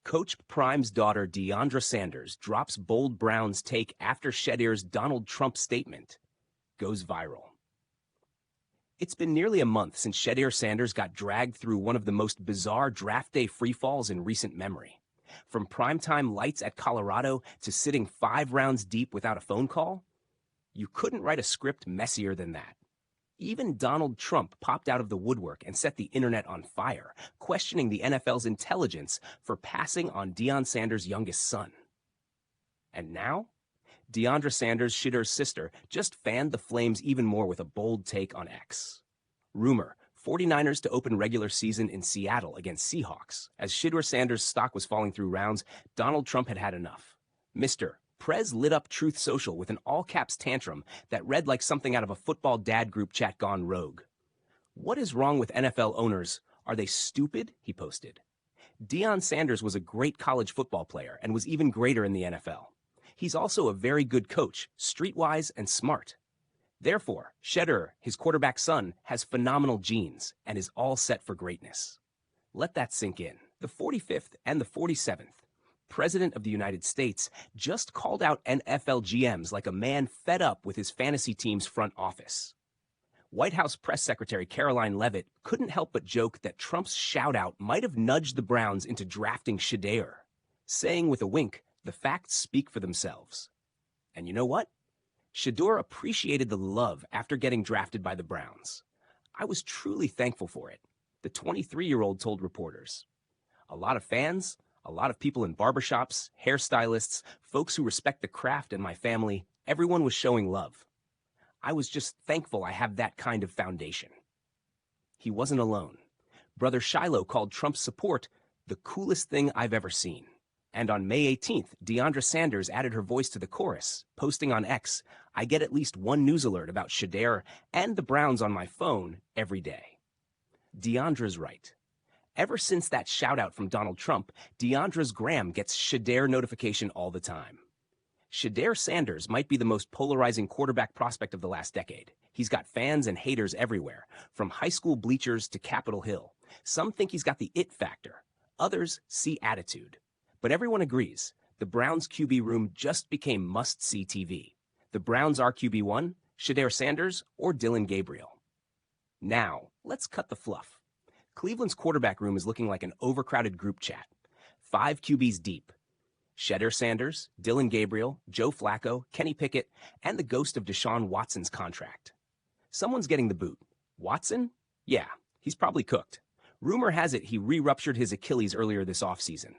Coach Prime's daughter, Deiondra Sanders, drops bold Browns take after Shedeur's Donald Trump statement goes viral. It's been nearly a month since Shedeur Sanders got dragged through one of the most bizarre draft day freefalls in recent memory. From primetime lights at Colorado to sitting 5 rounds deep without a phone call, you couldn't write a script messier than that. Even Donald Trump popped out of the woodwork and set the internet on fire, questioning the NFL's intelligence for passing on Deion Sanders' youngest son. And now, Deiondra Sanders, Shedeur's sister, just fanned the flames even more with a bold take on X. Rumor: 49ers to open regular season in Seattle against Seahawks. As Shedeur Sanders' stock was falling through rounds, Donald Trump had had enough. Mr. Prez lit up Truth Social with an all-caps tantrum that read like something out of a football dad group chat gone rogue. "What is wrong with NFL owners? Are they stupid?" he posted. Deion Sanders was a great college football player and was even greater in the NFL. He's also a very good coach, streetwise and smart. Therefore, Shedeur, his quarterback son, has phenomenal genes and is all set for greatness. Let that sink in. The 45th and the 47th President of the United States just called out NFL GMs like a man fed up with his fantasy team's front office. White House Press Secretary Caroline Leavitt couldn't help but joke that Trump's shout-out might have nudged the Browns into drafting Shedeur, saying with a wink, "The facts speak for themselves." And you know what? Shedeur appreciated the love after getting drafted by the Browns. "I was truly thankful for it," the 23-year-old told reporters. "A lot of fans, a lot of people in barbershops, hairstylists, folks who respect the craft and my family, everyone was showing love. I was just thankful I have that kind of foundation." He wasn't alone. Brother Shiloh called Trump's support the coolest thing I've ever seen. And on May 18th, Deiondra Sanders added her voice to the chorus, posting on X, "I get at least one news alert about Shedeur and the Browns on my phone every day." Deiondra's right. Ever since that shout-out from Donald Trump, Deiondra's gram gets Shedeur notification all the time. Shedeur Sanders might be the most polarizing quarterback prospect of the last decade. He's got fans and haters everywhere, from high school bleachers to Capitol Hill. Some think he's got the it factor. Others see attitude. But everyone agrees, the Browns' QB room just became must-see TV. The Browns are QB1, Shedeur Sanders, or Dillon Gabriel. Now, let's cut the fluff. Cleveland's quarterback room is looking like an overcrowded group chat. 5 QBs deep. Shedeur Sanders, Dillon Gabriel, Joe Flacco, Kenny Pickett, and the ghost of Deshaun Watson's contract. Someone's getting the boot. Watson? Yeah, he's probably cooked. Rumor has it he re-ruptured his Achilles earlier this offseason.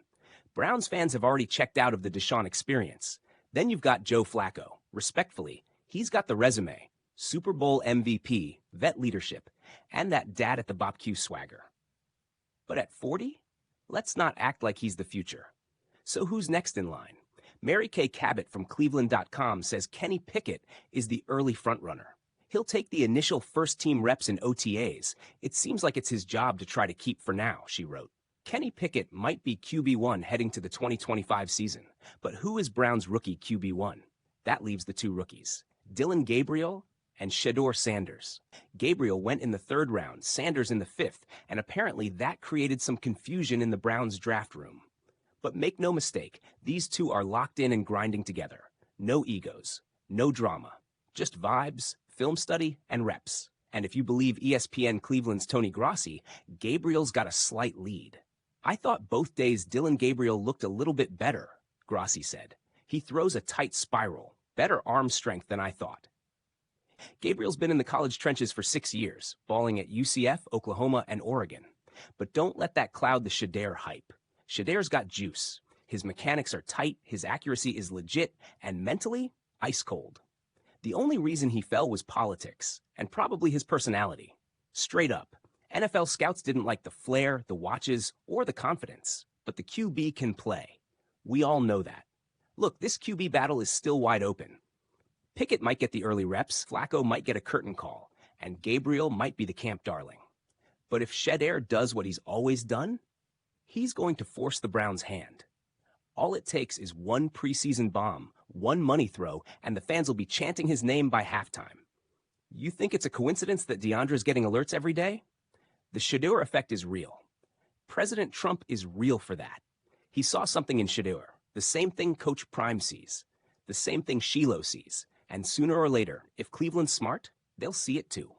Browns fans have already checked out of the Deshaun experience. Then you've got Joe Flacco. Respectfully, he's got the resume. Super Bowl MVP, vet leadership, and that dad at the Barbecue swagger. But at 40, let's not act like he's the future. So who's next in line? Mary Kay Cabot from Cleveland.com says Kenny Pickett is the early frontrunner. He'll take the initial first-team reps in OTAs. It seems like it's his job to try to keep for now, she wrote. Kenny Pickett might be QB1 heading to the 2025 season. But who is Brown's rookie QB1? That leaves the 2 rookies, Dillon Gabriel and Shedeur Sanders. Gabriel went in the 3rd round, Sanders in the 5th, and apparently that created some confusion in the Browns draft room. But make no mistake, these 2 are locked in and grinding together. No egos, no drama, just vibes, film study, and reps. And if you believe ESPN Cleveland's Tony Grossi, Gabriel's got a slight lead. "I thought both days Dillon Gabriel looked a little bit better," Grossi said. "He throws a tight spiral, better arm strength than I thought." Gabriel's been in the college trenches for 6 years, balling at UCF, Oklahoma, and Oregon. But don't let that cloud the Shedeur hype. Shedeur's got juice. His mechanics are tight, his accuracy is legit, and mentally, ice cold. The only reason he fell was politics, and probably his personality. Straight up, NFL scouts didn't like the flair, the watches, or the confidence. But the QB can play. We all know that. Look, this QB battle is still wide open. Pickett might get the early reps, Flacco might get a curtain call, and Gabriel might be the camp darling. But if Shedeur does what he's always done, he's going to force the Browns' hand. All it takes is one preseason bomb, one money throw, and the fans will be chanting his name by halftime. You think it's a coincidence that Deiondra's getting alerts every day? The Shedeur effect is real. President Trump is real for that. He saw something in Shedeur, the same thing Coach Prime sees, the same thing Shiloh sees, and sooner or later, if Cleveland's smart, they'll see it too.